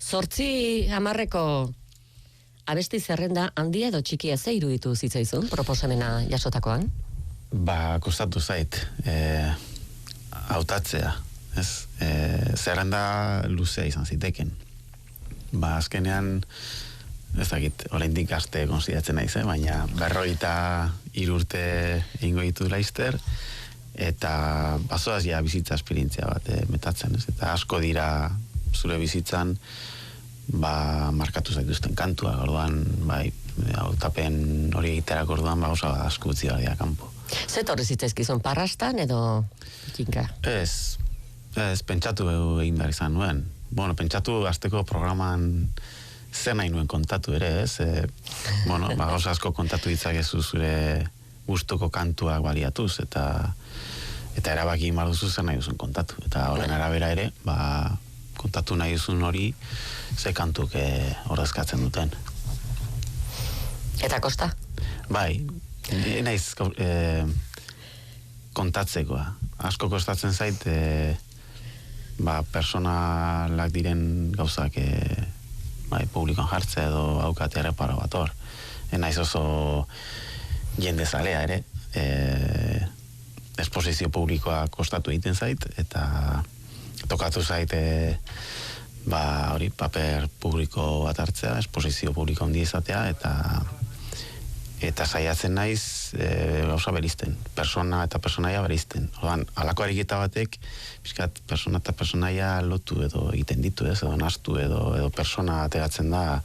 8:10 abesti zerrenda handia edo txikia ze iruditu zitzaizun proposamena jasotakoan? Kostatu zait, hautatzea, ez? Zerrenda luzea izan ziteken. Azkenean, ez dakit, oraindik gazte konsideratzen naiz, baina 43 urte egingo ditu laizter, eta bazoaz ja bizitza esperientzia bat metatzen, ez? Eta asko dira zure bizitzan markatu zaituzten kantua, orduan, hautapen hori egiterak orduan, oso asko utzi badia kanpo. Ze torri zitzaizkizun, parrastan edo kinka? Ez, pentsatu egin behar izan nuen. Pentsatu azteko programan zer nahi nuen kontatu ere, ez? Gauza asko kontatu ditzakezu zure gustuko kantuak baliatuz, eta erabaki egin behar duzu zer nahi duzun kontatu. Eta horren arabera ere, kontatu nahi duzun hori ze kantuk ordezkatzen duten. Eta kosta? Bai, naiz kontatzekoa. Asko kostatzen zait personalak diren gauzak publikoan jartzea edo haukate erreparo bat hor. Naiz oso jende zalea ere, esposizio publikoa kostatu egiten zait, eta tokatu zait hori paper publiko bat hartzea, esposizio publiko handi izatea, eta saiatzen naiz gauza berizten, persona eta personaia berizten. Halako ariketa batek, pixkat persona eta personaia lotu edo egiten ditu, edo nastu edo persona ateratzen da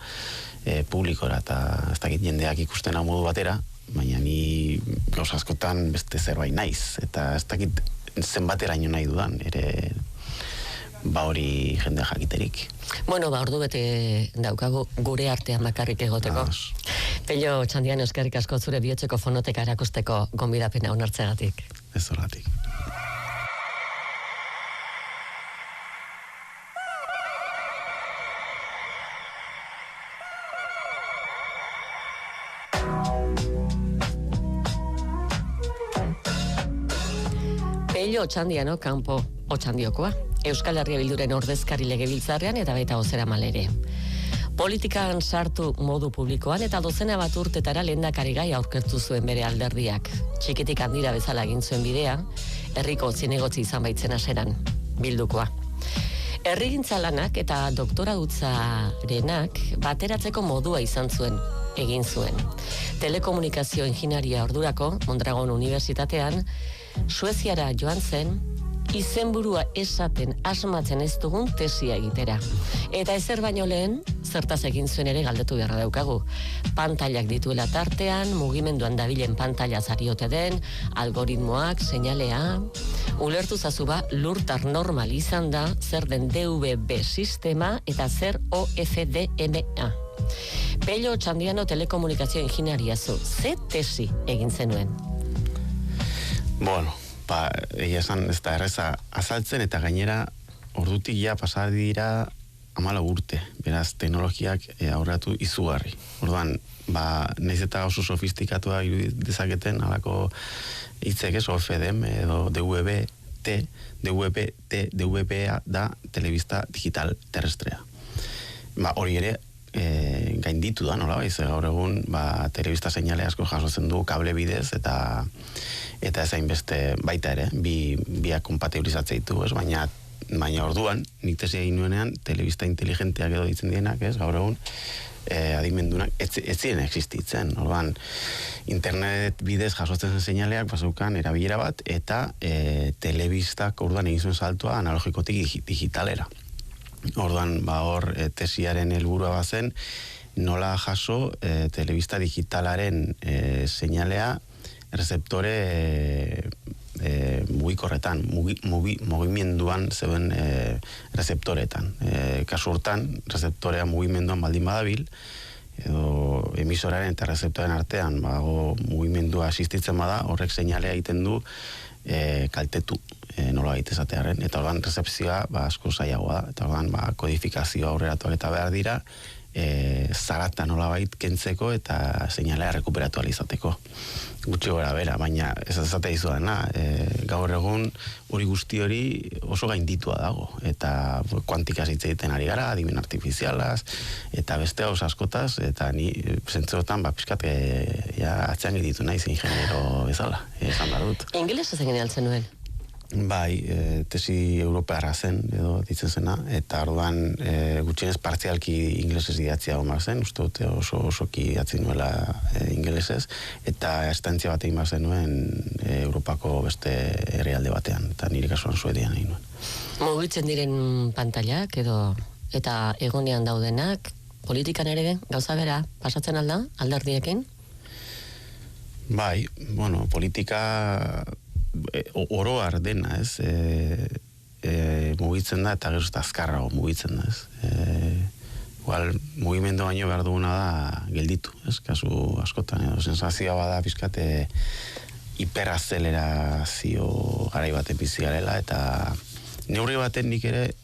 publikora, eta ez dakit jendeak ikusten hau modu batera, baina ni gauza askotan beste zerbait naiz, eta ez dakit zenbateraino nahi dudan, ere hori jende jakiterik. Ordu bete daukagu gure artean bakarrik egoteko. Pello Otxandiano, eskerrik asko zure bihotzeko fonoteka erakusteko gonbidapena onartzegatik. Ez horregatik. Pello Otxandiano, kanpo Otxandiokoa. Euskal Herria Bilduren ordezkari legebiltzarrean eta baita bozeramal ere. Politikan sartu modu publikoan eta dozena bat urtetara lehendakari gai aurkeztu zuen bere alderdiak. Txikitik handira bezala egin zuen bidea, herriko zinegotzi izan baitzen haseran, bildukoa. Herrigintza lanak eta doktoradutzarenak bateratzeko modua izan zuen, egin zuen. Telekomunikazio ingineria ordurako, Mondragon Unibertsitatean, Sueziara joan zen, izenburua esaten asmatzen ez dugun tesia egitera. Eta ezer baino lehen, zertaz egin zuen ere galdetu beharra daukagu. Pantailak dituela tartean, mugimenduan dabilen pantaila zariote den, algoritmoak, seinalea, ulertu zazuba lurtar normal izan da, zer den DVB sistema eta zer OFDMA. Pello Otxandiano telekomunikazio ingineria zu, ze tesi egin zenuen? Egia esan ez da erreza azaltzen, eta gainera ordutik ja pasar dira 14 urte, beraz teknologiak aurreratu izugarri. Orduan, nahiz eta oso sofistikatua irudizaketen alako hitzek ez, OFDM edo DVB-T, DVB-A da telebista digital terrestrea. Hori ere gainditu da, nola baiz, gaur egun telebista seinale asko jasotzen du kable bidez, eta ezain beste baita ere, biak kompatibilizatzea ditu, baina orduan, nik tesi egin nuenean, telebista inteligenteak edo ditzen dienak, gaur egun, adimendunak, ez ziren existitzen. Orduan, internet bidez jasotzen zen seinaleak, bazeukan erabilera bat, eta telebistak orduan egin zuen saltua analogikotik digitalera. Orduan, hor tesiaren helburua bazen, nola jaso telebista digitalaren seinalea rezeptore mugikorretan, mugimenduan zeuden rezeptoretan. Kasu hortan, rezeptorea mugimenduan baldin badabil, edo emisoraren eta rezeptoren artean mugimendua asistitzen bada, horrek seinalea egiten du kaltetu nola baita esatearen, eta ordan rezepzioa asko zailagoa da, eta ordan kodifikazio aurreratuak eta behar dira, zarata nolabait kentzeko eta seinalea rekuperatu alizateko. Gutxi gora bera, baina ez esatea izudana, gaur egun hori guzti hori oso gainditua dago, eta kuantikaz hitz egiten ari gara, adimen artifizialaz, eta beste gauz askotaz, eta ni zentzuetan, pixkat, atzean ditu naiz ingeniero bezala, esan behar dut. Ingelesa zen altzen nuen? Bai, tesi europearra zen, edo ditzen zena, eta orduan gutxienez partzialki ingelesez idatzia omar zen, uste dute osoki idatzi nuela ingelesez, eta estantzia bat egin bat zenuen Europako beste herrialde batean, eta nire kasuan Suedian egin nuen. Mugitzen diren pantailak edo eta egonean daudenak, politikan ere gauza bera pasatzen alda, alderdiekin? Bai, bueno, politika oroar dena, ez? Mugitzen da, eta gero eta azkarrago mugitzen da, ez? Igual, mugimendu baino behar duguna da gelditu, ez? Kasu askotan, edo sensazioa bada pizkate hiperazelerazio garai baten bizi garela, eta neurri baten nik ere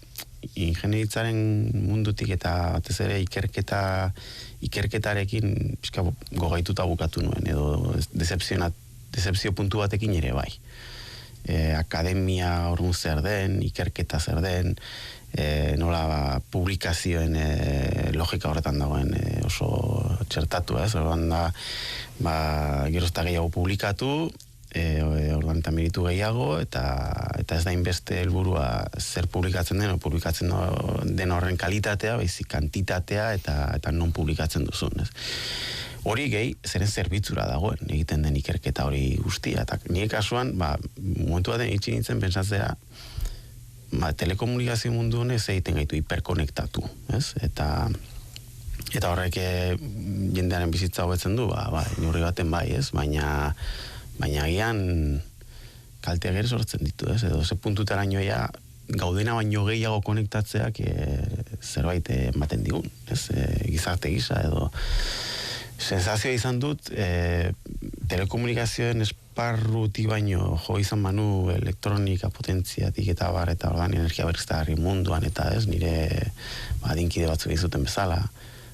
ingenieritzaren mundutik eta batez ere ikerketarekin pizka gogaituta bukatu nuen, edo decepzio puntu batekin ere bai. Akademia orduan zer den, ikerketa zer den, nola publikazioen logika horretan dagoen oso txertatu, ez? Orduan da, gero eta gehiago publikatu, orduan eta meritu gehiago, eta ez da inbeste helburua zer publikatzen den, o publikatzen den horren kalitatea, baizik kantitatea, eta non publikatzen duzun, ez? Hori gehi, zeren zerbitzura dagoen, egiten den ikerketa hori guztia. Eta nire kasuan, momentu baten itxin nintzen pentsatzea, telekomunikazio mundu honez egiten gaitu hiperkonektatu, ez? Eta horrek jendearen bizitza hobetzen du, neurri baten bai, ez? Baina agian kalteak ere sortzen ditu, ez? Edo ze puntutarainoia gaudena baino gehiago konektatzeak zerbait ematen digun, ez? Gizarte gisa edo sensazioa izan dut, telekomunikazioen esparrutik baino jo izan manu elektronika potentziatik eta bar, eta ordan energia berriztagarri munduan, eta ez, nire adinkide batzuk izuten bezala.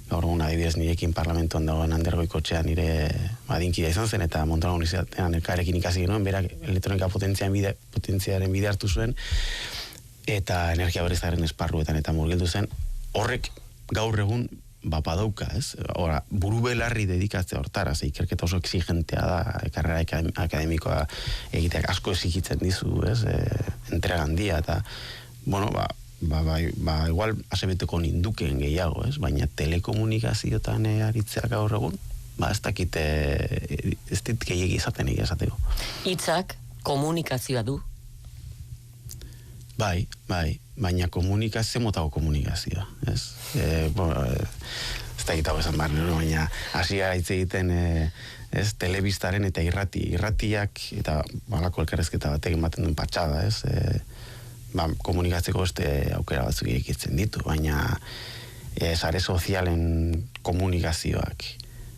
Gaur egun adibidez nirekin parlamentuan dagoen Andergoikotxea nire adinkidea izan zen, eta Montana Universitatean elkarrekin ikasi genuen, berak elektronika potentziaren bide hartu zuen, eta energia berriztagarren esparruetan eta murgildu zen, horrek gaur egun badauka, ez? Ora, buru belarri dedikatzea hortara, ze ikerketa oso exigentea da, karrera akademikoa egiteak asko exigitzen dizu, ez? Entrega handia, eta, bueno, igual asebeteko nindukeen gehiago, ez? Baina telekomunikazioetan aritzea gaur egun, ez dakit, ez dit gehiagi izaten egia esateko. Hitzak komunikazioa du? Bai, baina komunikazio motako komunikazioa, ez? Ez da egitago esan behar, baina hasia hitz egiten telebistaren eta irratiak eta balako elkarrezketa batek ematen duen patxada, ez? Komunikatzeko beste aukera batzuk irekitzen ditu, baina sare sozialen komunikazioak,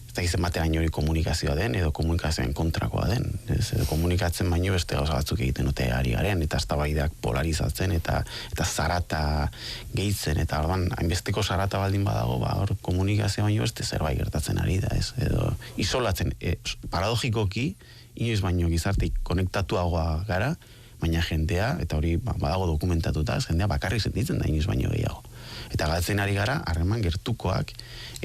ez da gizten bateraino hori komunikazioa den, edo komunikazioen kontrakoa den. Edo komunikatzen baino beste gauza batzuk egiten dute ari garen, eta eztabaidak polarizatzen, eta zarata gehitzen, eta orduan, hainbesteko zarata baldin badago, hor komunikazioa baino beste zerbait gertatzen ari da, ez? Edo isolatzen, paradogikoki, inoiz baino gizartik konektatuagoa gara, baina jendea, eta hori badago dokumentatuta, jendea bakarrik sentitzen da inoiz baino gehiago. Eta galtzen ari gara, harreman gertukoak,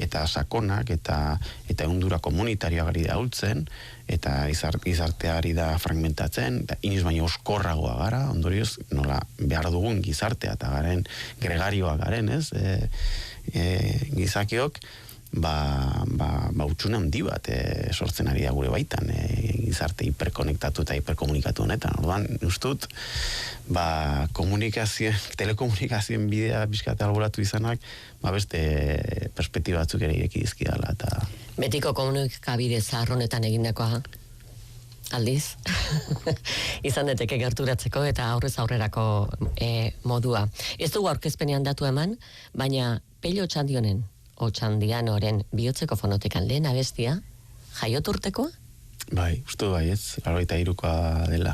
eta sakonak, eta ehundura komunitarioa gari da hultzen, eta gizartea ari da fragmentatzen, eta inoiz baino oskorragoa gara, ondorioz, nola behar dugun gizartea, eta garen gregarioa garen, ez? Gizakiok, utxune handi bat sortzen ari da gure baitan, gizarte hiperkonektatu eta hiperkomunikatu honetan. Orduan, ustut, telekomunikazioen bidea bizkate alboratu izanak, beste perspektiba batzuk ere ireki dizkidala. Betiko komunikabide zaharronetan egindakoa, aldiz, izan deteke gerturatzeko eta aurrez aurrerako modua. Ez dugu aurkezpenean datu eman, baina Pello Otxandianoren bihotzeko fonotekan lehen abestia, jaioturtekoa? Bai, uste bai, ez, 83koa dela.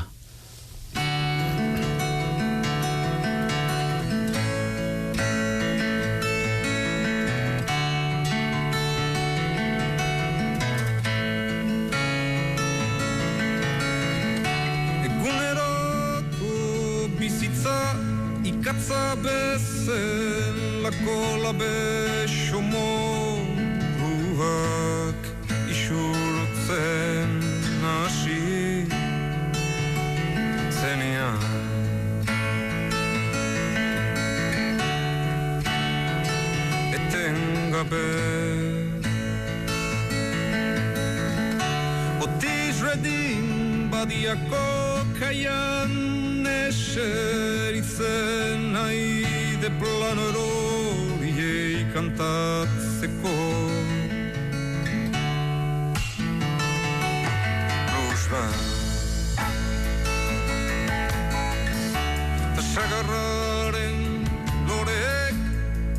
Gatza bezen lako labeso moruak isurtzen hasi zenean. Etengabe Otiz redin badiako kaian eseritzen haide plano eroriei kantatzeko. Ta sagarraren loreek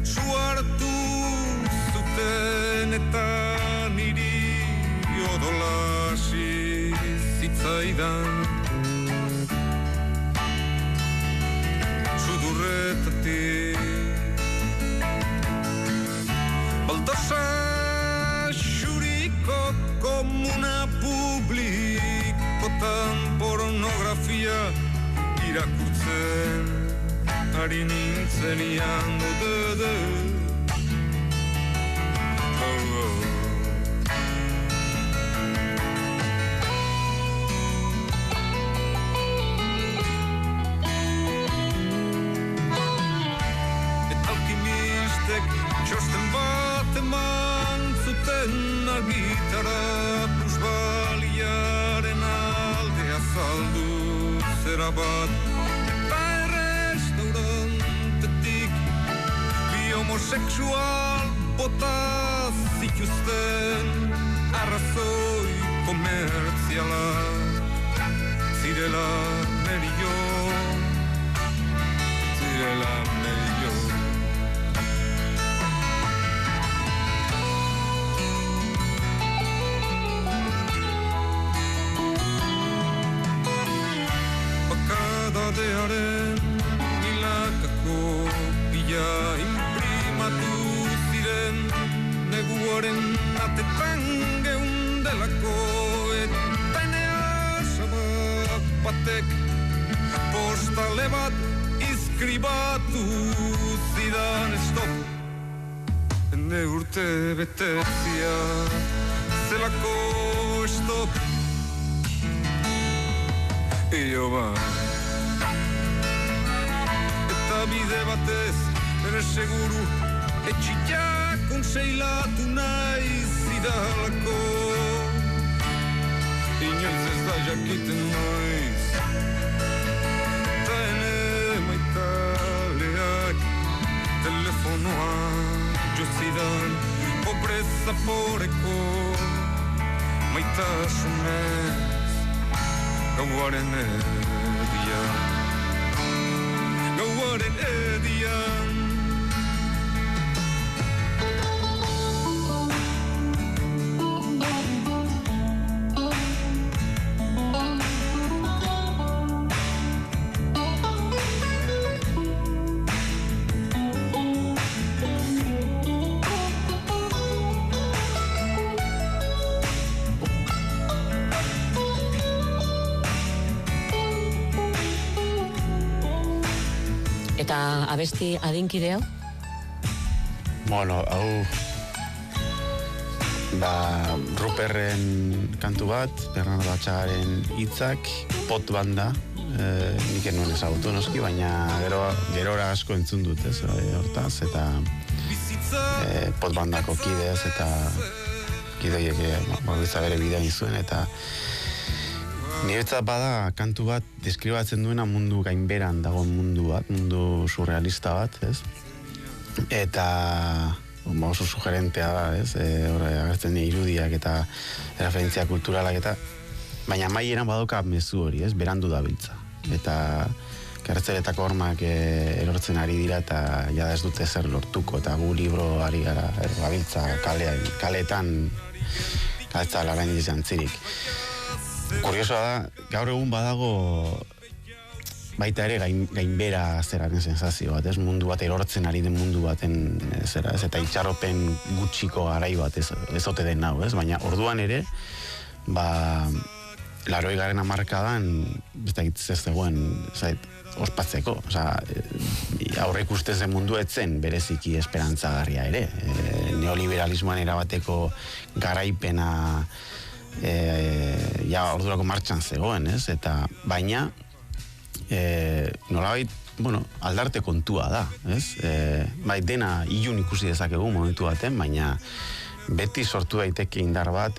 su hartu zuten eta niri odolasi zitzaidan sudurretatik baldosa xuriko komuna publikotan pornografia irakurtzen ari nintzenian dudede. Eta alkimistek txosten bat eman zuten argitara plusbaliaren aldea saldu zera bat. Homosexual bota zituzten arrazoi komertziala zirela merio. Bakadadearen milakako pila imprimatu ziren neguaren atetan geundelako eta eneasabak batek postale bat izkribatu zidan stop. Ene urte betetzia zelako stop. Io eta bide batez bere seguru etxiak konseilatu nahi zidalako. Inoiz ez da jakiten noiz eta ene maitaleak telefonoa jozidan pobreza poreko maitasunez gauaren edian. Gauaren edian. Eta abesti adinkide hau? Bueno, hau Ruperren kantu bat, Bernardo Atxagaren hitzak, pot banda, nik enuen ezagutu noski, baina gerora asko entzun dut, ez, hortaz, eta pot bandako kidez, eta kidoiek bere bidean izuen, eta niretzat bada kantu bat deskribatzen duena mundu gainberan dago mundu bat, mundu surrealista bat, ez? Eta oso sugerentea da, ez? Agertzen dira irudiak eta referentzia kulturalak eta baina maieran badoka mezu hori, ez? Berandu dabiltza. Eta kartzeletako hormak erortzen ari dira eta jada ez dute zer lortuko eta gu libro ari gara gabiltza kaleetan kaltza larain izantzirik. Kuriosoa da, gaur egun badago baita ere gainbera zeraren sensazio bat, ez mundu bat erortzen ari den mundu baten zera, ez eta itxarropen gutxiko garai bat ez ote den nau, ez? Baina orduan ere 80. hamarkadan, ez dakit ez zegoen, ospatzeko, aurre ikusten zen mundu etzen bereziki esperantzagarria ere. Neoliberalismoan erabateko garaipena ordurako martxan zegoen, ez? Eta baina nolabait, aldarte kontua da, ez? Bai, dena ilun ikusi dezakegu momentu baten, baina beti sortu daiteke indar bat,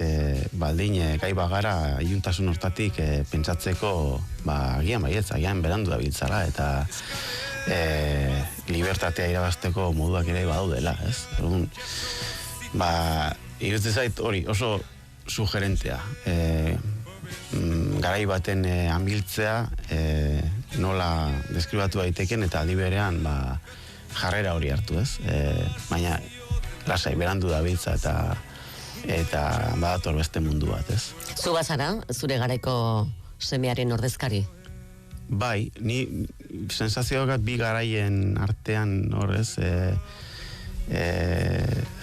baldin gai bagara iluntasun hortatik pentsatzeko, agian berandu dabiltzala, eta libertatea irabazteko moduak ere badaudela, ez? Iruditzen zait hori oso sugerentea, garai baten amiltzea, nola deskribatu daiteken eta aldi berean jarrera hori hartu, ez? Baina lasai, berandu dabiltza eta badator beste mundu bat, ez? Zu bazara, zure garaiko semearen ordezkari? Bai, ni sensazioak bi garaien artean horrez,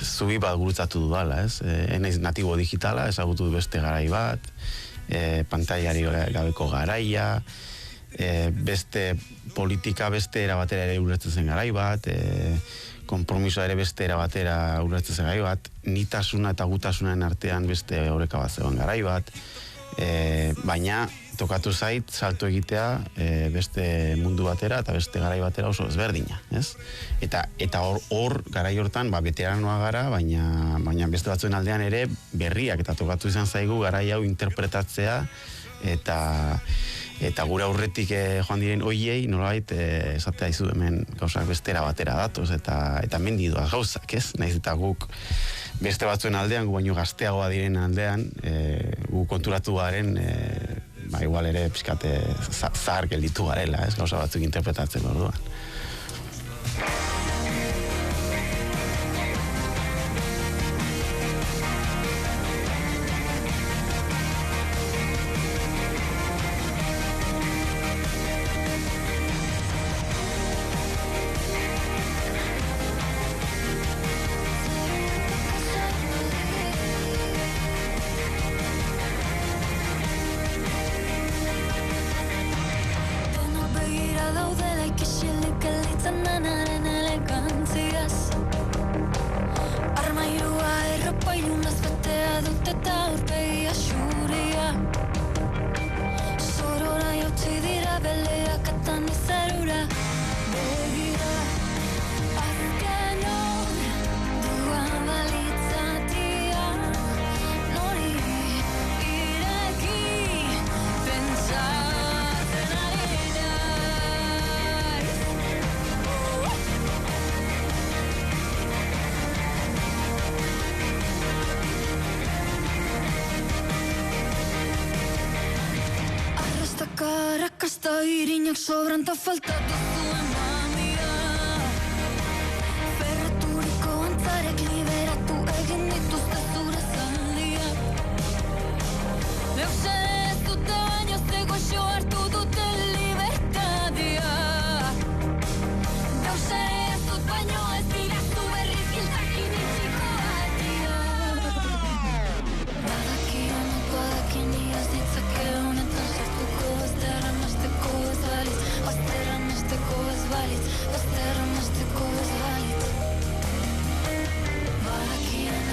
zubi bat gurutzatu dudala, ez? Enaiz natibo digitala, ezagutu beste garai bat, pantailari gabeko garaia, beste politika beste erabatera ere ulertzen zen garai bat, konpromisoa ere beste erabatera ulertzen zen garai bat, nitasuna eta gutasunaren artean beste oreka bat zegoen garai bat, baina tokatu zait salto egitea beste mundu batera eta beste garai batera oso ezberdina, ez? Eta hor garai hortan veteranoa gara, baina beste batzuen aldean ere berriak, eta tokatu izan zaigu garai hau interpretatzea eta gure aurretik joan diren hoiei nolabait esatea izu hemen gauzak bestera batera datoz eta mendidoa gauzak, ez? Naiz eta guk beste batzuen aldean, gu baino gazteagoa diren aldean, gu konturatu garen igual ere pixkate zahar gelditu garela, ez? Gauza batzuk interpretatzen orduan. Rakasta irinak sobranta faltatu zuen mamia. Ferraturiko antzarek liberatu egin dituzte zure zaldia. Leuze ez dute baino zegoxo hartu dute libertadia. Leuze ez dut baino ez dira zu berriz giltakin itxiko batia. Badakin iaz ditzake honetan sartuko ez derramasteko ez balitz. Bazterramasteko ez balitz. Bazterramasteko ez balitz. Badakian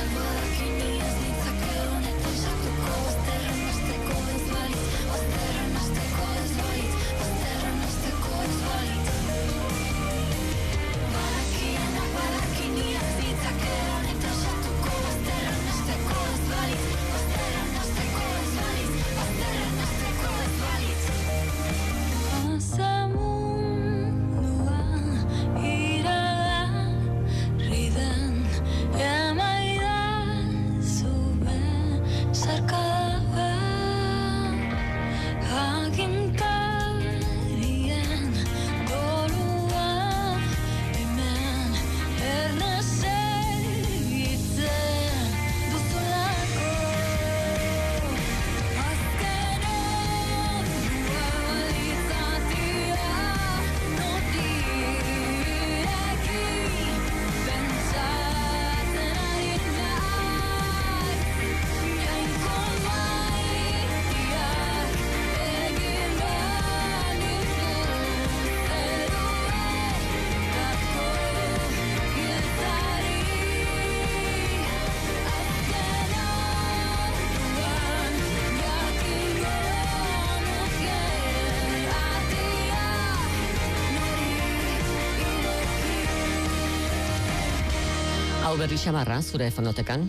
Hau berri xamarra, zure fonotekan?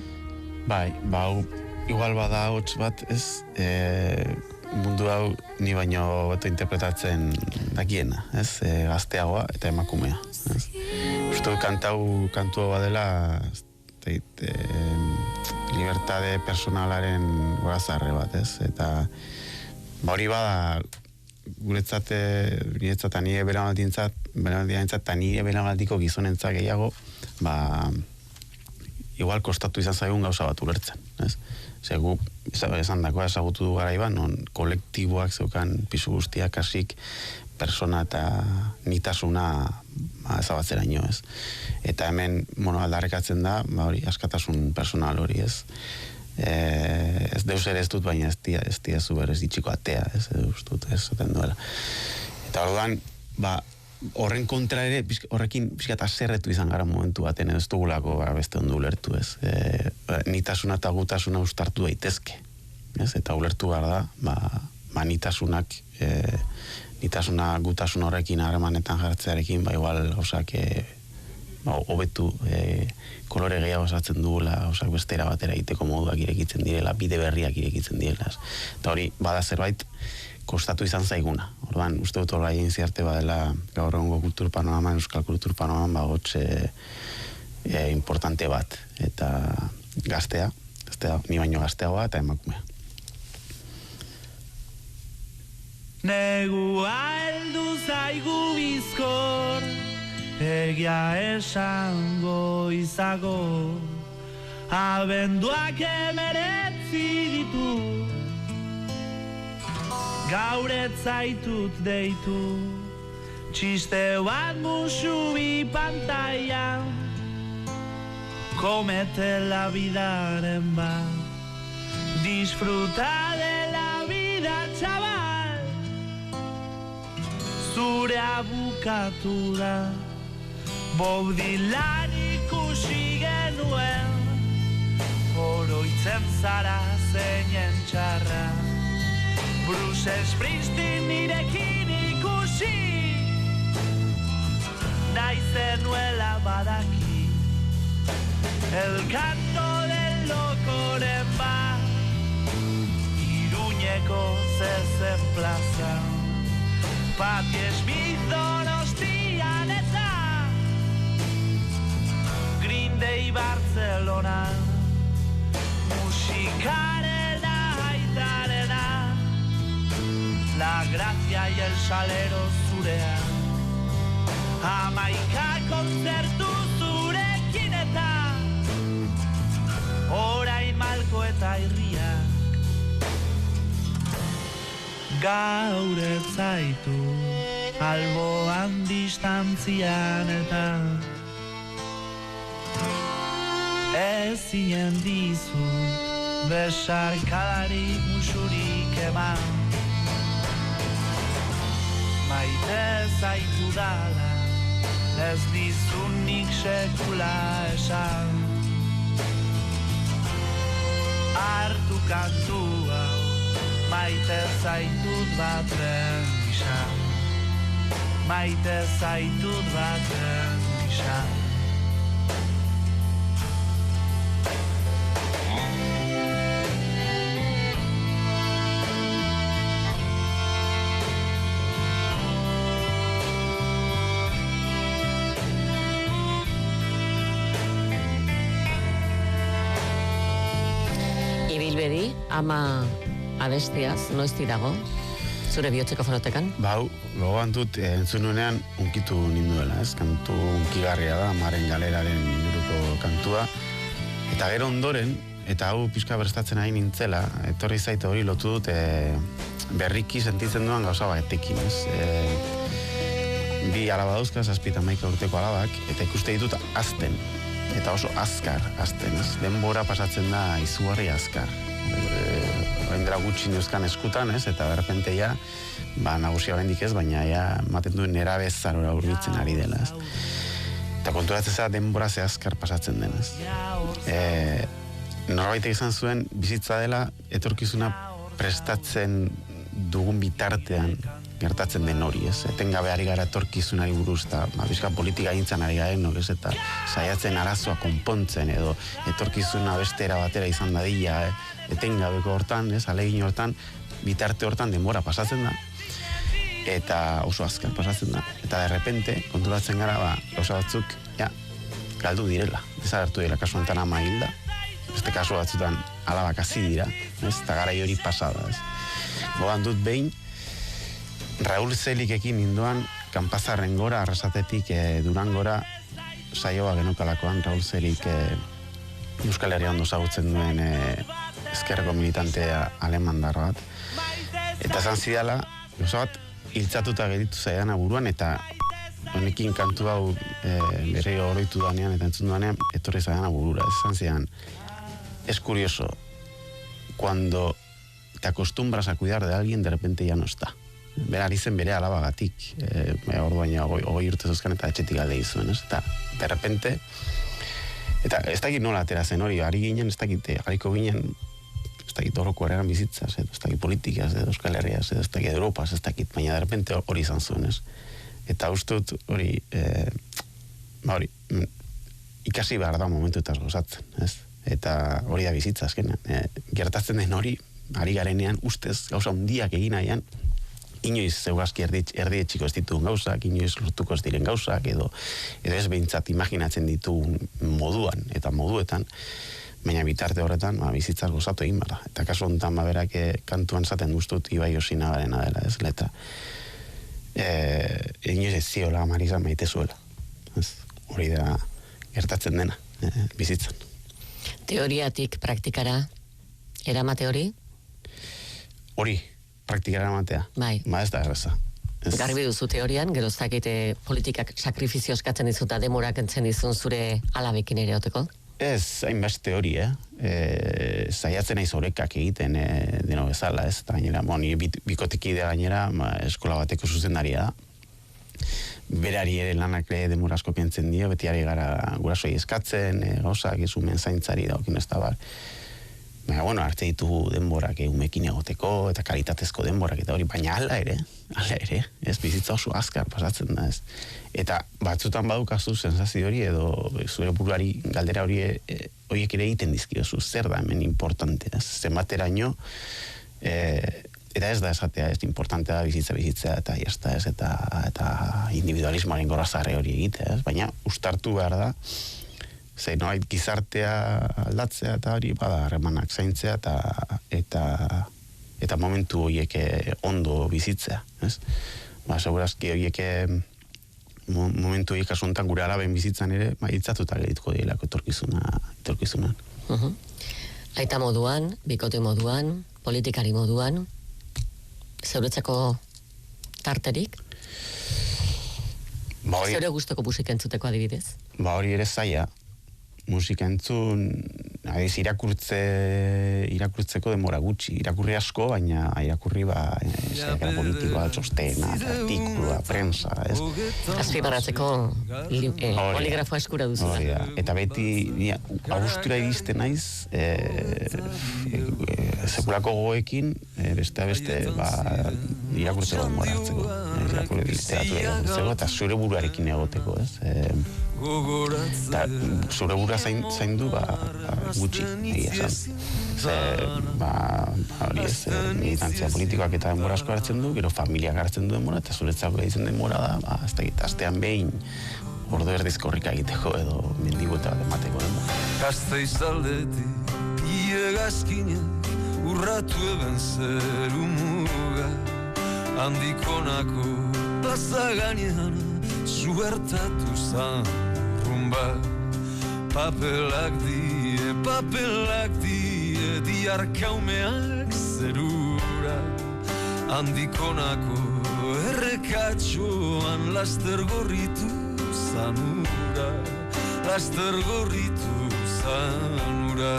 Bai, hau igual bada hots bat, ez? Mundu hau ni baino beto interpretatzen dakiena, ez? Gazteagoa eta emakumea, ez? Uste du kantu badela, libertade personalaren gorazarre bat, ez? Eta hori bada guretzat, niretzat, nire belaunaldintzat, eta nire belaunaldiko gizonentzat gehiago, igual kostatu izan zaigun gauza bat ulertzen, ez? Zegu, esan dakoa, ezagutu du garaiban, non kolektiboak zeukan pisu guztiak, kasik, persona eta nitasuna ezabatzeraino, ez? Eta hemen, aldarrekatzen da, hori, askatasun personal hori, ez? Ez deus ere ez dut, baina ez diazu berez ditxiko atea, ez dut, ez zaten duela. Eta orduan, horren kontra ere, horrekin pixkat aserretu izan gara momentu baten, ez dugulako beste ondo ulertu, ez? Nitasuna eta gutasuna ustartu daitezke, ez? Eta ulertu gara da, nitasunak, nitasuna gutasuna horrekin harremanetan jartzearekin, igual gauzak hobetu, kolore gehiago osatzen dugula, gauzak bestera batera egiteko moduak irekitzen direla, bide berriak irekitzen direla. Eta hori, bada zerbait, kostatu izan zaiguna. Orduan, uste dut hori egin ziarte badela gaur egungo kultur panoraman, euskal kultur panoraman, hotxe importante bat. Eta gaztea, ni baino gazteagoa eta emakumea. Negua heldu zaigu bizkor, egia esango izago, abenduak 19 ditu, gaur ez zaitut deitu, txiste bat musu bi pantailan, komete la vidaren bat, disfruta de la vida, chaval, zure abukatu da, Bob Dylan ikusi genuen, oroitzen zara zeinen txarra, Bruce Springsteen nirekin ikusi, nahi zenuela badaki, el canto del locoren bat, Iruñeko zezen plaza, Patti Smith Donostian eta Green Day Barcelona, musikarena aitarena, La Gracia y el Salero zurean, Hamaika kontzertu zurekin eta orain Malko eta Irriak gaur ez zaitu alboan distantzian eta ezinen dizut besarkadari musurik eman, maite zaitu dala ez dizunik sekula esan, hartu kantu hau maite zaitut baten gisa, maite zaitut baten gisa. Ibilbedi, ama abestiaz, noizti dago, zure bihotzeko fonotekan? Bau, gogoan dut, entzununean unkitu ninduela, ez? Kantu unkigarria da, Amaren Galeraren inguruko kantua. Eta gero ondoren, eta hau pixka berestatzen ari nintzela, etorri zaite hori lotu dut berriki sentitzen duan gauza batekin, ez? Bi alaba dauzka, 7-11 urteko alabak, eta ikuste ditut azten. Eta oso azkar azten, ez? Denbora pasatzen da izugarri azkar. Oendera gutxi neuzkan eskutan, ez? Eta berrepente ja, nagusia oraindik ez, baina ja, ematen duen nerabe zarora hurbiltzen ari dela, ez? Eta konturatzea denbora ze azkar pasatzen den, ez? Norbaitek izan zuen, bizitza dela, etorkizuna prestatzen dugun bitartean gertatzen den hori, ez? Etengabe ari gara etorkizunari buruz, eta bizka politika gintzan ari garen, ez? Eta saiatzen arazoa konpontzen, edo etorkizuna beste era batera izan dadila, etengabeko hortan, ez? Alegin hortan, bitarte hortan denbora pasatzen da, eta oso azkar pasatzen da. Eta de repente, konturatzen gara, gauza batzuk, galdu direla. Desagertu dira, kasu honetan ama hilda, beste kasu batzutan alabak hasi dira, ez? Eta garai hori pasada, ez? Gogan dut behin, Raul Zelikekin ninduan, Kanpazarren gora, Arrasatetik Durangora, saioa genukalakoan, Raul Zelik Euskal Herria ondo zagutzen duen ezkerreko militantea alemandar bat. Eta esan zidala, gauza bat, hiltzatuta gelditu zaidana buruan, eta honekin kantu hau berriro oroitu danean eta entzun danean, etorri zaidana burura. Esan zidan, es curioso, cuando te acostumbras a cuidar de alguien, de repente ya no está. Bera ari zen bere alabagatik, orduan 20 urte zuzkan eta etxetik alde izuen, ez? Eta, de repente, eta ez dakit nola atera zen hori, ari ginen, ez dakit, hariko ginen, ez dakit horoko eran bizitzaz, ez dakit politikaz, Euskal Herriaz, ez dakit Europaz, ez dakit, baina de repente hori izan zuen, ez? Eta ustut hori, ikasi behar da momentuetaz gozatzen, ez? Eta hori da bizitza azkenean, gertatzen den hori, ari garenean, ustez, gauza hundiak egin nahian, inoiz zeugazki erdietxiko ez dituen gauzak, inoiz lortuko ez diren gauzak, edo ez behintzat imaginatzen dituen moduan eta moduetan, baina bitarte horretan bizitzaz gozatu egin bada. Eta kasu honetan berak kantuan zaten duztut Ibai Osinagarena dela, ez letra. Inoiz ez ziola Marisa maite zuela. Hori da gertatzen dena, bizitzan. Teoriatik praktikara, eramate hori? Hori, praktikara eramatea. Bai. Ez da erreza. Garbi duzu teorian, gero ez dakite politikak sakrifizio eskatzen dizuta demorak entzen dizun zure alabekin ere oteko? Ez, hainbeste hori, zaiatzen naiz orekak egiten deno bezala, ez? Eta gainera, ni bikotekidea gainera, eskola bateko zuzendaria da. Berari ere lanak demora asko kentzen dio, beti ari gara gurasoi eskatzen, gauzak, izumen zaintzari daokin ez da bar. Baina, hartze ditugu denborak umekin egoteko, eta kalitatezko denborak, eta hori, baina ala ere, ez bizitza oso azkar pasatzen da, ez. Eta batzutan badukazu sensazio hori, edo zure buruari galdera horiek ere egiten dizkiozu, zer da hemen importante, ez. Zenbateraino, eta ez da esatea, ez importantea da bizitza, eta jazta ez, eta individualismoaren gorazarre hori egitea, ez. Baina, ustartu behar da, zein noait gizartea aldatzea eta hori bada harremanak zaintzea eta momentu horiek ondo bizitzea, ez? Segurazki horiek momentu horiek asuntan gure alaben bizitzan ere hitzatuta geldituko dielako etorkizunan. Aita moduan, bikote moduan, politikari moduan, zeuretzako tarterik? Zeure gustoko musika entzuteko adibidez? Hori ere zaila. Musika entzun, irakurtzeko denbora gutxi. Irakurri asko, baina irakurri politikoa, txostena, artikulua, prensa, ez? Azpimarratzeko poligrafoa eskura duzu. Eta beti, abustura iristen naiz, sekulako goekin, beste, irakurtzeko denbora hartzeko. Irakurri literatura irakurtzeko, eta zure buruarekin egoteko, ez? Eta zure burua zaindu gutxi egia zan. Hori ez, militantzia politikoak eta denbora asko hartzen du, gero familiak hartzen du denbora, eta zuretzako egiten denbora da, ez da, astean behin ordu erdizko horrika egiteko edo mendibueta bat emateko denbora. Gazteiz aldetik, iegazkinak, urratu eben zeru muga, handikonako plaza gainean, zuertatu zan rumba. Papelak die, diarkaumeak zerura, handikonako errekatxoan laster gorritu zanura, laster gorritu zanura.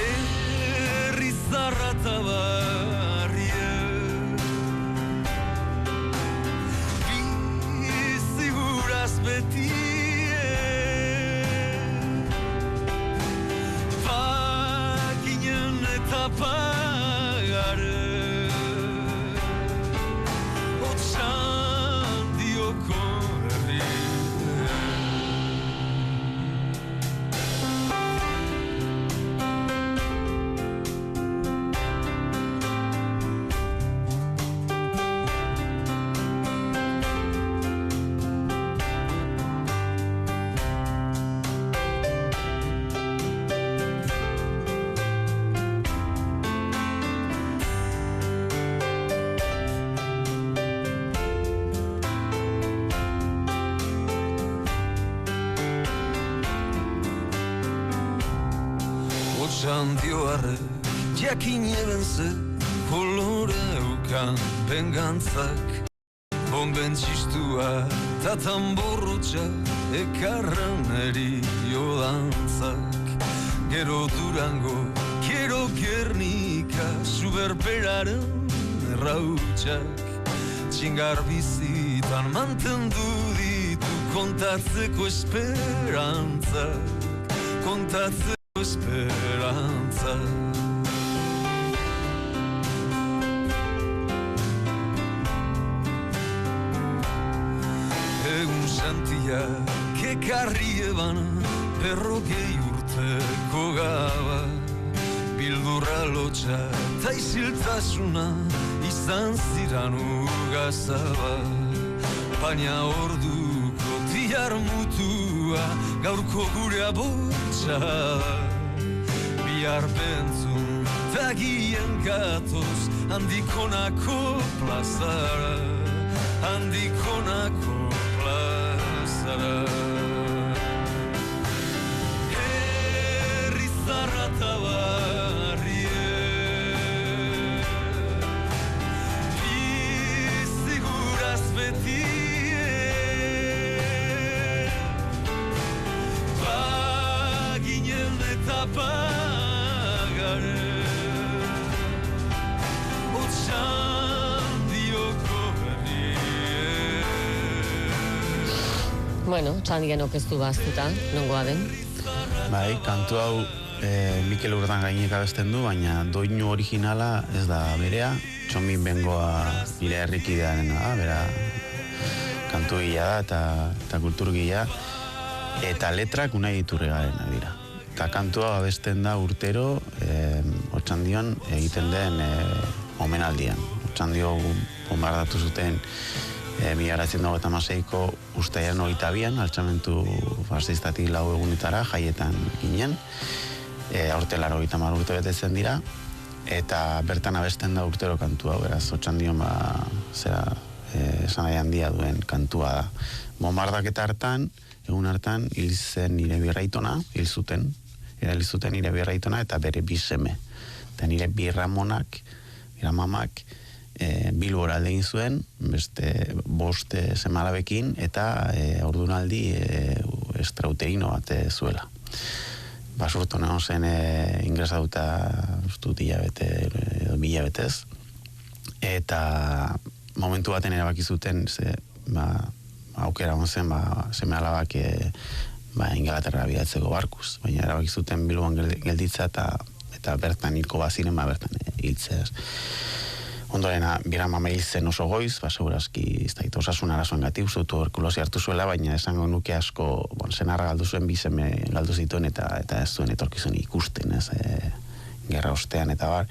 Herrizarra tabarrie, biziguraz beti, paginen eta pagare, Otxandio arre, jakin eben ze, kolore eukan bengantzak. Bomben txistua, eta tamborrotxa, ekarran erio dantzak. Gero Durango, gero Gernika, suberberaren errautxak. Txingar bizitan mantendu ditu kontatzeko esperantzak. Kontatzeko esperantzak. Egun santiak ekarri eban berrogei urteko gaba. Bildurra lotxa eta iziltasuna izan ziran ugazaba. Baina orduko diar mutua gaurko gure abotxa da. Bihar bentzun tagien gatoz handikonako plazara. Handikonako plazara. Herri zarrata barrie, biziguraz beti, baginen eta bagare, Otxandioko berrie. Bueno, Otxandian okeztu baztuta, nongoa den? Bai, kantu hau Mikel Urdan gainik abesten du, baina doinu originala ez da berea, Txomin Bengoa nire herrikidearena da, bera kantugilea da eta kulturgilea, eta letrak Unai Iturrigarena dira. Eta kantua abesten da urtero Otxandion egiten den omenaldian. Otxandio bombardatu zuten 1996ko ustaiaren 22an, altxamentu fascistatik 4 egunetara jaietan ginen. Aurten 80 urte betetzen dira, eta bertan abesten da urtero kantua, beraz, Otxandion esan nahi handia duen kantua da. Bombardaketa hartan, egun hartan, hil zen nire birraitona, hil zuten nire birraitona eta bere bi seme. Eta nire birramonak, biramamak, Bilbora alde egin zuen, beste 5 semalabekin, eta ordunaldi estrauterino bat zuela. Basurto nago zen ingresatuta ustut hilabetez, eta momentu baten erabaki zuten, aukera hon zen, seme alabak Ingalaterra bidatzeko barkuz, baina erabaki zuten Bilboan gelditza eta bertan hilko baziren, bertan hiltzea. Ondoren, birama hil zen oso goiz, segurazki osasun arazoen gati, uste tuberkulosi hartu zuela, baina esango nuke asko, senarra galdu zuen, bi seme galdu zituen, eta ez zuen etorkizun ikusten, gerra ostean, eta bar.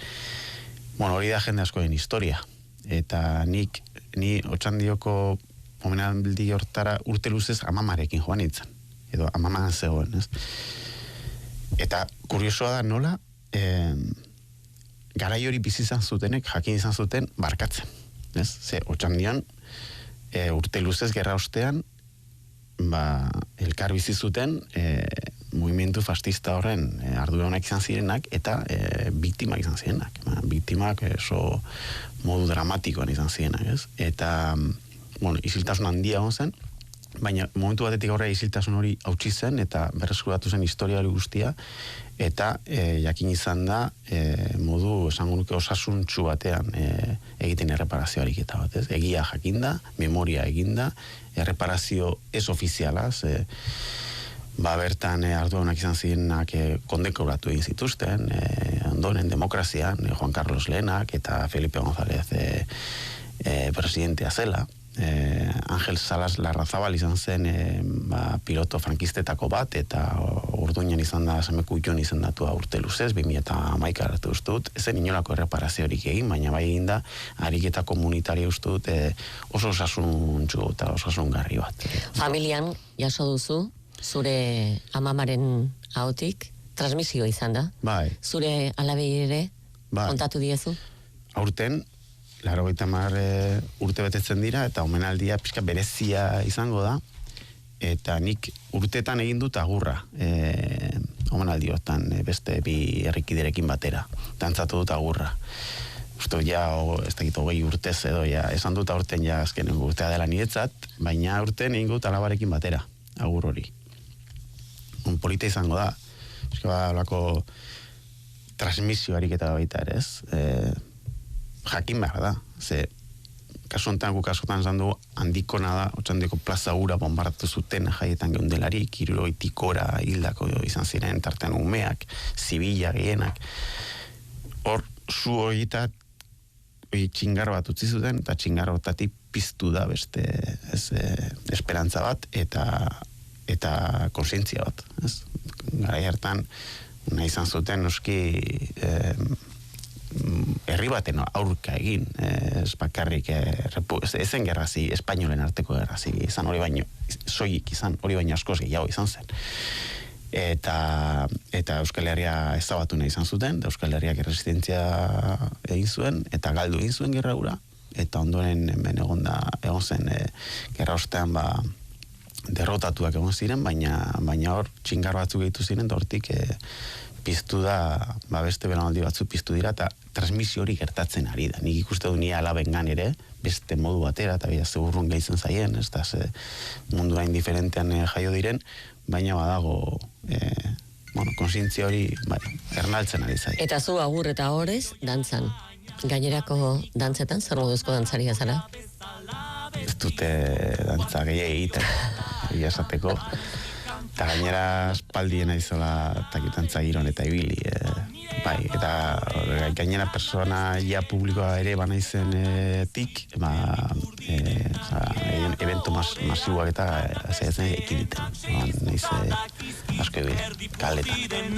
Hori da jende askoen historia. Eta ni Otxandioko omenaldi hortara urte luzez amamarekin joan nintzen, edo amaman zegoen, ez? Eta kuriosoa da nola, garai hori bizi izan zutenek, jakin izan zuten barkatzen, ez? Ze Otxandion urte luzez gerra ostean, elkar bizi zuten mugimendu fascista horren arduradunak izan zirenak eta biktimak izan zirenak. Biktimak oso modu dramatikoan izan zirenak, ez? Eta, isiltasun handia hon zen, baina momentu batetik aurrera isiltasun hori hautsi zen eta berreskuratu zen historia hori guztia, eta jakin izan da modu esango nuke osasuntsu batean egiten erreparazioarik eta bat, ez? Egia jakinda, memoria eginda, erreparazio ez ofizialaz, bertan arduradunak izan zirenak kondekoratu egin zituzten, ondoren demokrazian, Juan Carlos Lehenak eta Felipe González presidentea zela. Ángel Salas Larrazabal izan zen piloto frankistetako bat, eta Orduñan izan da Semeku Jon izendatua urte luzez, 2011 hartu ustut. Ezen inolako erreparaziorik egin, baina bai egin da ariketa komunitaria ustut oso osasuntsu eta osasungarri bat. Familian jaso duzu, zure amamaren ahotik, transmisio izan da? Bai. Zure alabei ere kontatu diezu? Aurten, 80 urte betetzen dira, eta omenaldia pixka berezia izango da, eta nik urtetan egin dut agurra. omenaldi hortan beste bi herrikiderekin batera. Dantzatu dut agurra. Uste ja, ez dakit 20 urtez edo, ja, esan dut aurten ja azken urtea dela niretzat, baina aurten egin dut alabarekin batera, agur hori. Polita izango da. Eske olako transmisio ariketa baita ere, ez? Jakin behar da. Ze, kasu honetan guk askotan esan du handikona da, Otxandioko plaza hura bombardatu zuten jaietan geundelarik, 70 hildako izan ziren, tartean umeak, zibila gehienak. Hor, zu horietat txingar bat utzi zuten, eta txingar hortatik piztu da beste esperantza bat, eta konsientzia bat. Ez? Garai hartan, nahi izan zuten noski herri baten aurka egin, ez bakarrik ezen gerrazi, espainolen arteko gerrazi izan hori baino, soilik izan, hori baino askoz gehiago izan zen. Eta Euskal Herria ezabatu nahi izan zuten, Euskal Herriak erresistentzia egin zuen, eta galdu egin zuen gerra hura, eta ondoren hemen egon zen gerra ostean derrotatuak egon ziren, baina hor txingar batzuk gehitu ziren, eta hortik piztu da, beste belaunaldi batzuk piztu dira, eta transmisio hori gertatzen ari da. Nik ikuste du nire alabengan ere, beste modu batera, eta bida zeurrun gehitzen zaien, ez da mundura indiferentean jaio diren, baina badago konsientzia hori ernaltzen ari zai. Eta zu agur eta horrez, dantzan. Gainerako dantzetan, zer moduzko dantzaria zara? Ez dute dantza gehiago egiten, egia esateko. Eta gainera espaldien aizola dantza giron eta ibili. Eta gainera persona ja publikoa ere bana izenetik, evento masiboak eta zehatzen ekiditen. Naiz asko ibili, kaletan.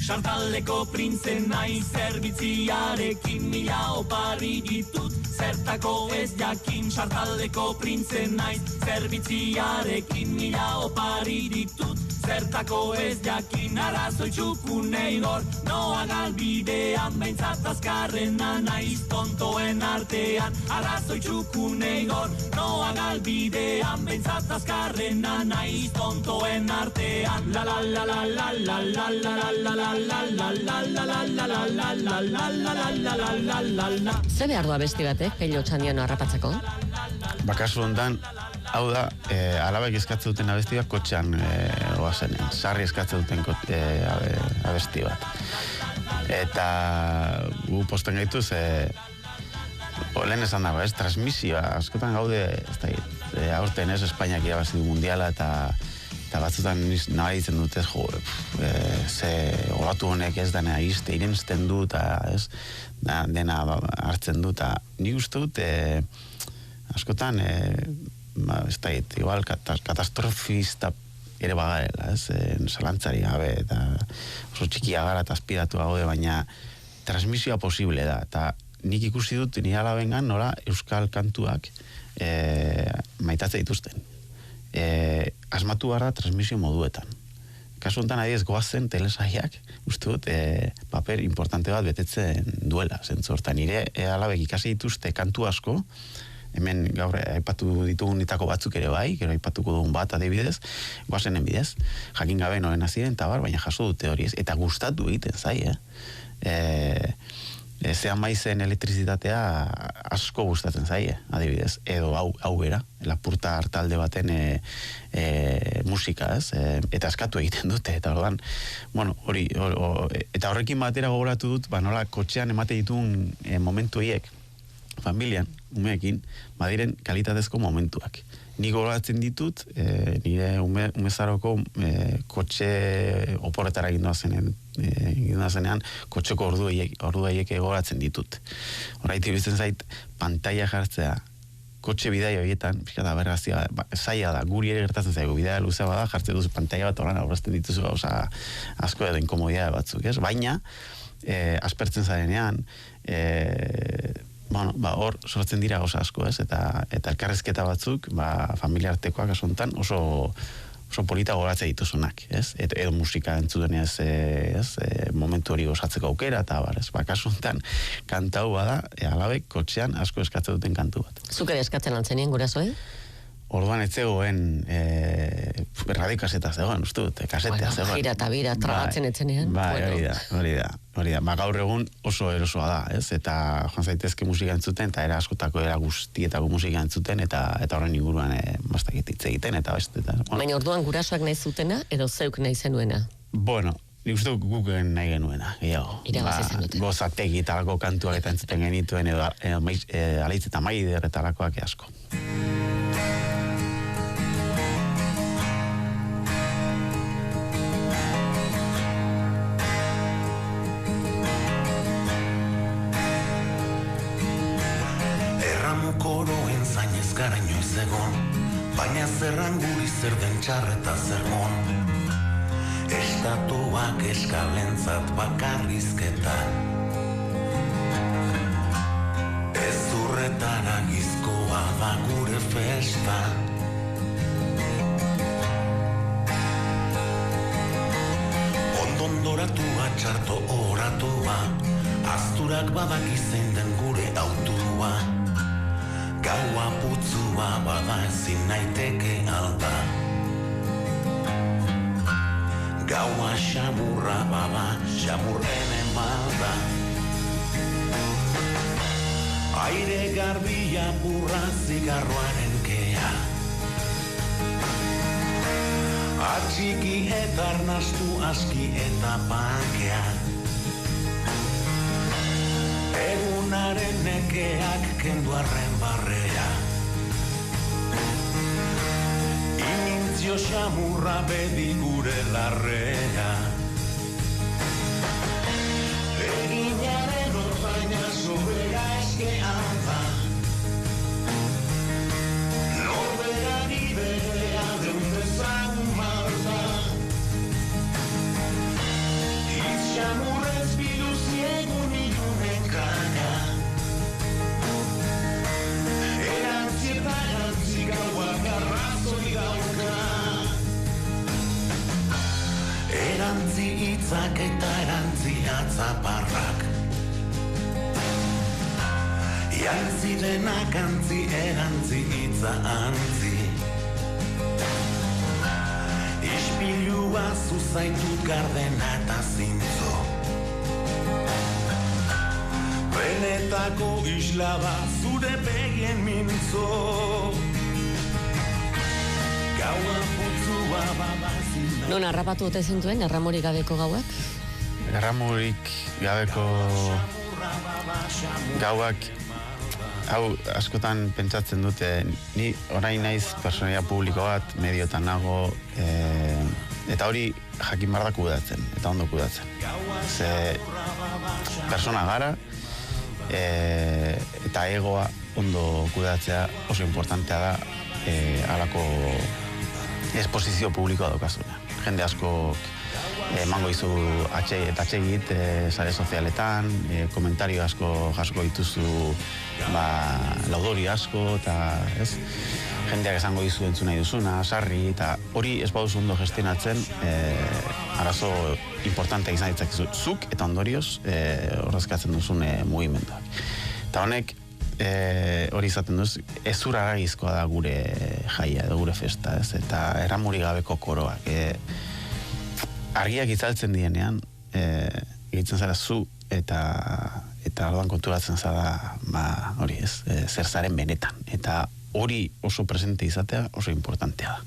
Sartaldeko printze nahi zerbitziarekin mila opari ditut, zertako ez jakin. Sartaldeko printze nahi zerbitziarekin mila opari ditut, zertako ez jakin. Arazoi txukunei gor, noa galbidean, behintzat azkarrena naiz tontoen artean. Arazoi txukunei gor, noa galbidean, behintzat azkarrena naiz tontoen artean. La la la la la la la la la la. Ze behar du abesti batek, Pello Otxandiano harrapatzeko? Bakasu hontan, hau da, alabek eskatzen duten abesti bat kotxean oazenean. Sarri eskatzen duten abesti bat. Eta gu posten gaituz, lehen esan dago, transmisioa, askotan gaude, aurten Espainiak irabazi du mundiala, eta batzutan nahi ditzen dut, ze olatu honek ez dena irensten du, eta dena hartzen du, eta nik uste dut, askotan, igual katastrofista ere bagarela, zalantzari gabe, eta oso txikia gara eta aspiratu gaude, baina transmisioa posible da, eta nik ikusi dut nire alabengan nola euskal kantuak maitatzen dituzten. Asmatu gara transmisio moduetan. Kasu honetan adiez goazen telesaiak, uste dut, paper importante bat betetzen duela, zentzu hortan. Nire alabek ikasi dituzte kantu asko, hemen gaur aipatu ditugunitako batzuk ere bai, gero aipatuko dugun bat adibidez, goazenen bidez, jakin gabe noren aziren, eta baina jaso dute hori ez, eta gustatu egiten zai, zean maizen elektrizitatea asko gustatzen zaie, adibidez, edo hau bera, lapurta hartalde baten musika, ez? Eta askatu egiten dute, eta orduan, bueno, eta horrekin batera gogoratu dut, nola kotxean emate dituen momentu hiek, familian, umeekin, badiren kalitatezko momentuak. Ni gogoratzen ditut, nire umezaroko kotxe oporretara gindoazenean, kotxeko ordu haiek gogoratzen ditut. Horreiti bizten zait, pantaila jartzea, kotxe bidai horietan, pixkata berrazia, zaila da, guri ere gertatzen zaigu, bidea luzea bada, jartzen duzu pantaila bat horren aurrezten dituzu gauza asko edo inkomodiade batzuk, ez? Baina, aspertzen zarenean, bueno, hor sortzen dira gauza asko, ez? Eta elkarrezketa batzuk, familiartekoak asontan oso polita goratzea dituzunak, ez? Edo musika entzutenez, momentu hori gozatzeko aukera, eta kasu honetan, kantau bada, alabek kotxean asko eskatzen duten kantu bat. Zuk ere eskatzen altzenien gurasoei? Orduan etzegoen radiokaseta zegoen, uste dut, kasetea zegoen. Gira eta bira, tragatzen etzenean. Hori da. Gaur egun oso erosoa da, ez? Eta joan zaitezke musika entzuten, eta era askotako era guztietako musika entzuten, eta horren inguruan bastakit hitz egiten, eta beste. Baina orduan gurasoak nahi zutena, edo zeuk nahi zenuena? Bueno, nik uste guk nahi genuena, gehiago. Irabazi zenuten. Gozategi talako kantuak eta entzuten genituen, edo Alaitz eta Maider eta alakoak asko. Koroen zainez gara inoiz egon, baina zerran guri zer den txarreta zergon. Estatuak eskalentzat bakarrizketa, ez urretara gizkoa da gure festa. Ondondoratua txarto oratua, azturak badakizein den gure autua. Gaua putzua bada ezin naiteke alda. Gaua xamurra bada, xamurrenen balda. Aire garbia burra zigarroaren kea. Atxiki eta arnastu aski eta pankea. Egunaren nekeak kendu arren barrea. Inintzio xamurra bedi gure larrea. Eginaren orbaina sobera eskean da. Norberari berea deundezagun malda. Itxamurrez biluziegun ilunen kaina. Erantzi eta erantzi gauak arrazoi dauka. Erantzi hitzak eta erantzi atzaparrak. Jantzi denak antzi, erantzi hitza antzi. Ispilua zuzaitut gardena eta zintzo. Benetako isla da zure begien mintzo. Gaua putzua babazin. Non harrapatu ote zintuen, erramorik gabeko gauak? Erramorik gabeko gauak, hau askotan pentsatzen dute, ni orain naiz personalia publiko bat, mediotan nago, eta hori jakin behar da kudatzen, eta ondo kudatzen. Ze persona gara, eta egoa ondo kudatzea oso importantea da halako esposizio publikoa daukazuna. Jende asko emango izu atsegit sare sozialetan, komentario asko jasko dituzu laudori asko, eta ez, jendeak esango dizu entzun nahi duzuna, sarri, eta hori ez baduzu ondo gestionatzen, arazo importantea izan ditzakezu zuk eta ondorioz horrezkatzen duzun mugimenduak. Eta honek, hori izaten duz, ez uraragizkoa da gure jaia edo gure festa, ez? Eta erramuri gabeko koroak. Argiak itzaltzen dienean, egitzen zara zu, eta orduan konturatzen zara, hori ez, zer zaren benetan. Eta hori oso presente izatea oso importantea da.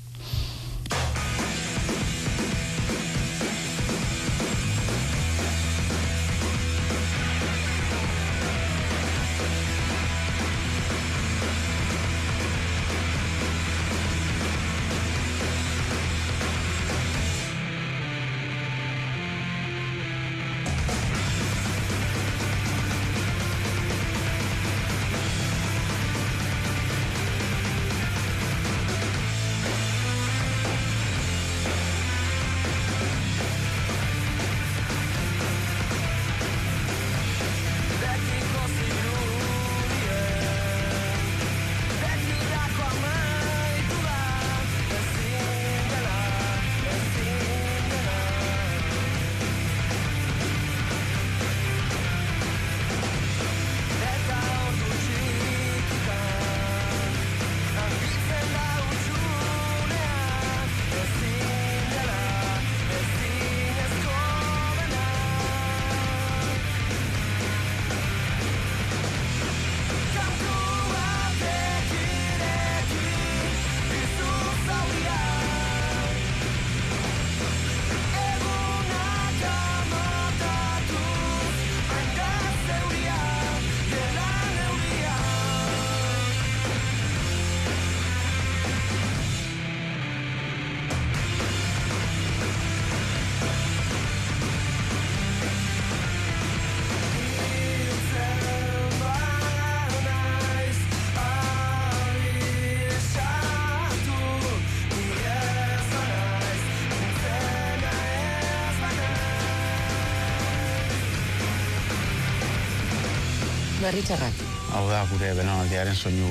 berritxarrak. Hau da, gure belaunaldiaren soinu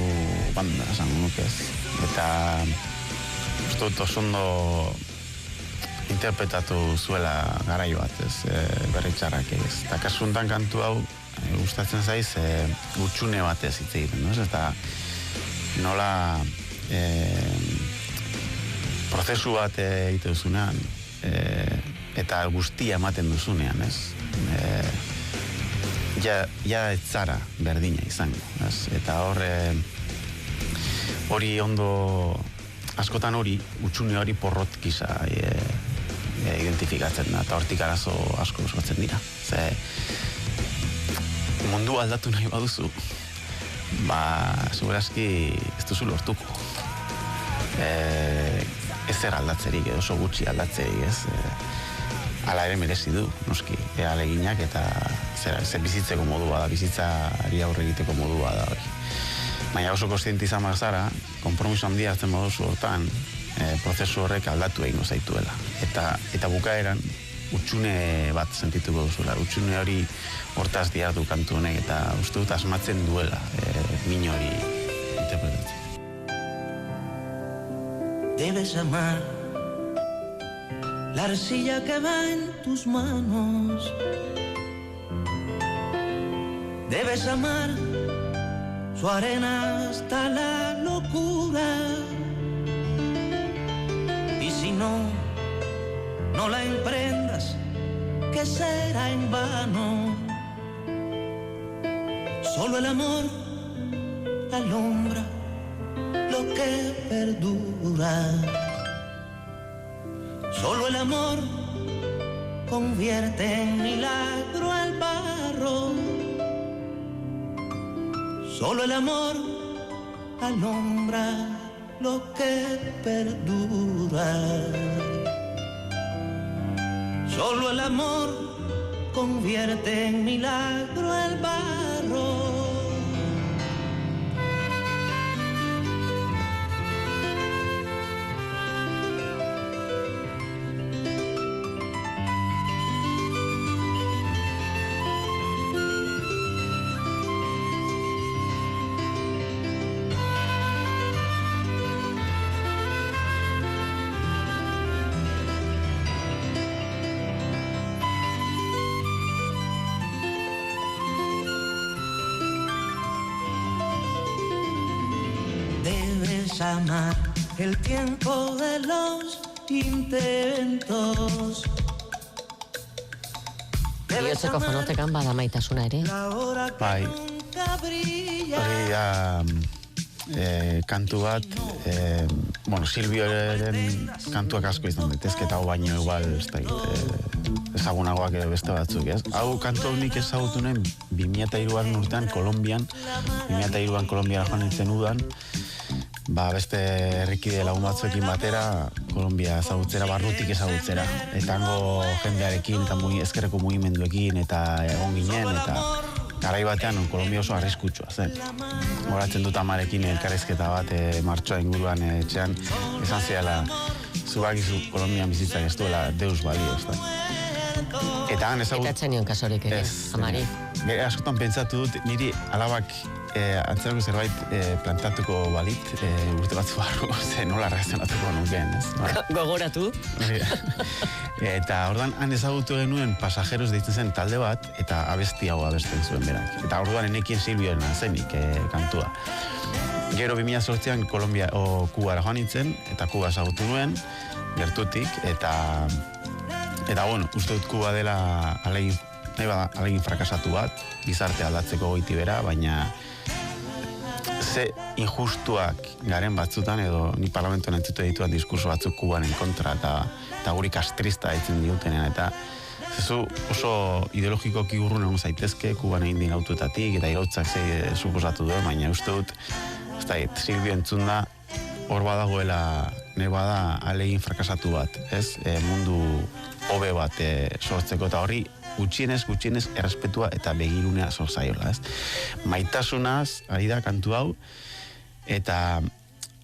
banda, esango nuke ez. Eta uste dut oso ondo interpretatu zuela garaio bat, ez, berritxarrak ez. Eta kasuntan kantu hau gustatzen zaiz gutxune batez hitz egiten, ez? Eta nola prozesu bat egite duzunean eta guztia ematen duzunean, ez? Ja ez zara berdina izango, ez? Eta hori ondo, askotan hori, utxune hori porrot gisa identifikatzen da, eta hortik arazo asko sortzen dira. Ze mundu aldatu nahi baduzu, segurazki ez duzu lortuko. Ezer aldatzerik, edo oso gutxi aldatzerik, ez? Hala ere merezi du, noski, ahaleginak eta zer bizitzeko modua da, bizitzari aurre egiteko modua da hori. Baina oso kontziente izan bazara, konpromiso handia hartzen baduzu hortan, prozesu horrek aldatu egingo zaituela. Eta bukaeran, utxune bat sentituko duzula, utxune hori hortaz diardu kantu honek, eta uste dut asmatzen duela min hori interpretatzen. Debes amar la arcilla que va en tus manos. Debes amar su arena hasta la locura. Y si no la emprendas, que será en vano. Solo el amor alumbra lo que perdura. Solo el amor convierte en milagro el barro. Solo el amor alumbra lo que perdura. Solo el amor convierte en milagro el barro. Amar el tiempo de los intentos. Biotzeko fonotekan bada maitasuna ere. Bai, hori da kantu bat, Silvioren kantuak asko izan daitezke, eta hau baino igual ezagunagoak beste batzuk, ez? Hau kantu hau nik ezagutu nuen 2003 urtean Kolonbian, 2003an Kolonbiara joan nintzen udan, beste herrikide lagun batzuekin batera, Kolombia ezagutzera, barrutik ezagutzera. Eta hango jendearekin, eta ezkerreko mugimenduekin, eta egon ginen, eta garai batean Kolombia oso arriskutsua zen. Horatzen dut amarekin elkarrizketa bat, martxoa inguruan etxean, esan ziala, zubakizu Kolombian bizitzak ez duela deus balio, ez da. Eta han ezagut... Eta txenion kasorik ere, amari. Askotan pentsatu dut, niri alabak antzerako zerbait plantatuko balit urte batzu barru, nola reakzionatuko nukeen, ez? Gogoratu. Eta orduan, han ezagutu genuen pasajeros deitzen zen talde bat, eta abesti hau abesten zuen berak. Eta orduan enekien Silvioren zenik kantua. Gero 2008an Kubara joan nintzen, eta Kuba ezagutu nuen, gertutik, eta uste dut Kuba dela alegin frakasatu bat, gizarte aldatzeko goiti bera, baina ze injustuak garen batzutan, edo ni parlamentoan entzute dituan diskurso batzuk Kubanen kontra, eta guri kastrista ditzen diutenean, eta zezu oso ideologikoki urrun egon zaitezke, Kuban egin din autoetatik, eta irautzak ze suposatu duen, baina uste dut, Silvio entzun da, hor badagoela, nahi bada alegin frakasatu bat, ez? Mundu hobe bat sortzeko, eta horri gutxienez errespetua eta begirunea zor zaiola, ez? Maitasunaz ari da kantu hau, eta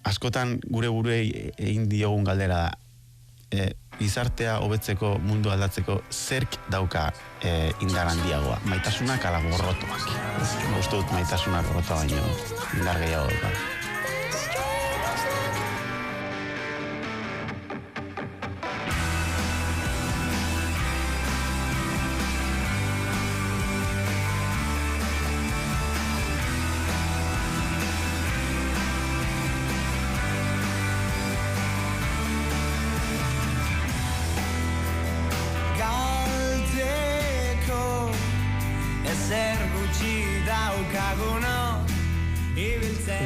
askotan gure buruei egin diogun galdera da, gizartea hobetzeko, mundu aldatzeko, zerk dauka indar handiagoa. Maitasunak ala gorrotoak. Uste dut maitasuna gorrotoa baino indar gehiago dauka.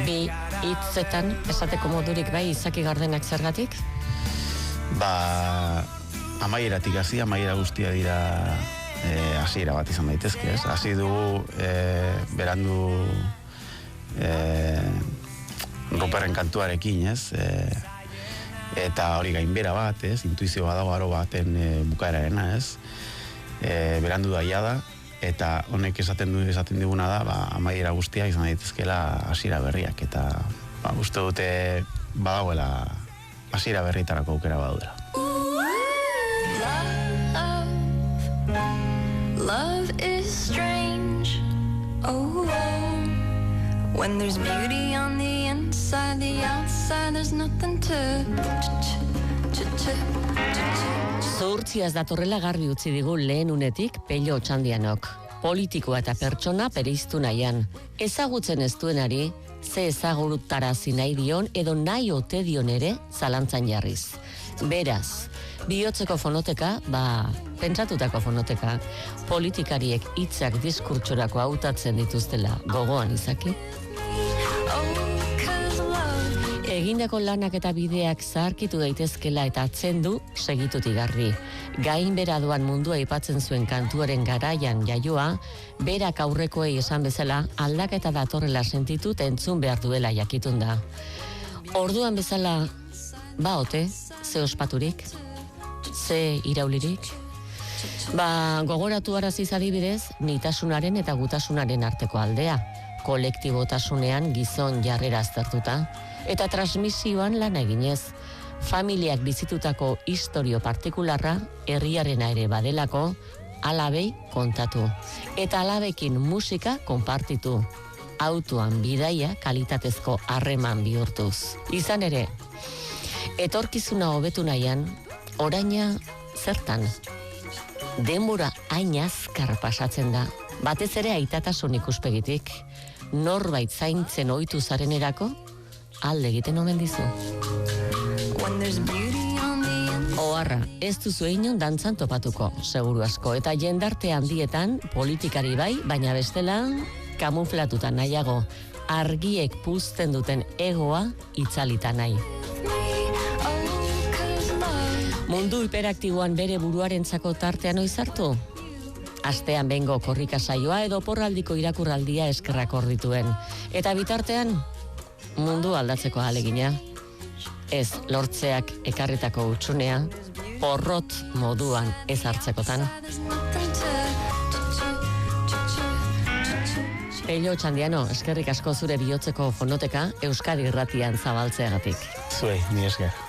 Bi hitzetan esateko modurik bai Izaki Gardenak zergatik? Amaieratik hasi, amaiera guztia dira hasiera bat izan daitezke, ez? Hasi dugu berandu Ruperren kantuarekin, ez? Eta hori gainbera bat, ez? Intuizio badago aro baten bukaerarena, ez? Berandu daia da. Eta honek esaten diguna da, amaiera guztia izan daitezkela hasiera berriak, eta uste dute badagoela hasiera berritarako aukera badaudela. Love is strange. Oh, when there's beauty on the inside, the outside there's nothing to Zuhurtziaz datorrela garbi utzi digu lehen unetik Pello Otxandianok. Politikoa eta pertsona pereiztu nahian. Ezagutzen ez duenari, ze ezagurutarazi nahi dion edo nahi ote dion ere zalantzan jarriz. Beraz, bihotzeko fonoteka, pentsatutako fonoteka, politikariek hitzak diskurtsorako hautatzen dituztela gogoan Izaki? Egindako lanak eta bideak zaharkitu daitezkela eta atzendu segitutik garbi. Gainbera doan mundua aipatzen zuen kantuaren garaian jaioa, berak aurrekoei esan bezala aldaketa datorrela sentitut entzun behar duela jakitun da. Orduan bezala, ote, ze ospaturik, ze iraulirik? Gogoratu araziz adibidez, nitasunaren eta gutasunaren arteko aldea, kolektibotasunean gizon jarrera aztertuta, eta transmisioan lan eginez, familiak bizitutako istorio partikularra herriarena ere badelako, alabei kontatu, eta alabekin musika konpartitu, autoan bidaia kalitatezko harreman bihurtuz. Izan ere, etorkizuna hobetu nahian, oraina zertan? Denbora hain azkar pasatzen da, batez ere aitatasun ikuspegitik, norbait zaintzen ohitu zarenerako, alde egiten omen dizu. Oharra, ez duzu inon dantzan topatuko, seguru asko, eta jendarte handietan politikari bai, baina bestela kamuflatuta nahiago, argiek puzten duten egoa itzalita nahi. Mundu hiperaktiboan bere buruarentzako tartean noiz hartu? Astean bengo korrika saioa edo porraldiko irakurraldia eskerrak ordituen. Eta bitartean, mundu aldatzeko ahalegina. Ez lortzeak ekarritako hutsunea, porrot moduan ez hartzekotan. Pello Otxandiano, eskerrik asko zure bihotzeko fonoteka Euskadi Irratian zabaltzeagatik. Zuei, ni esker.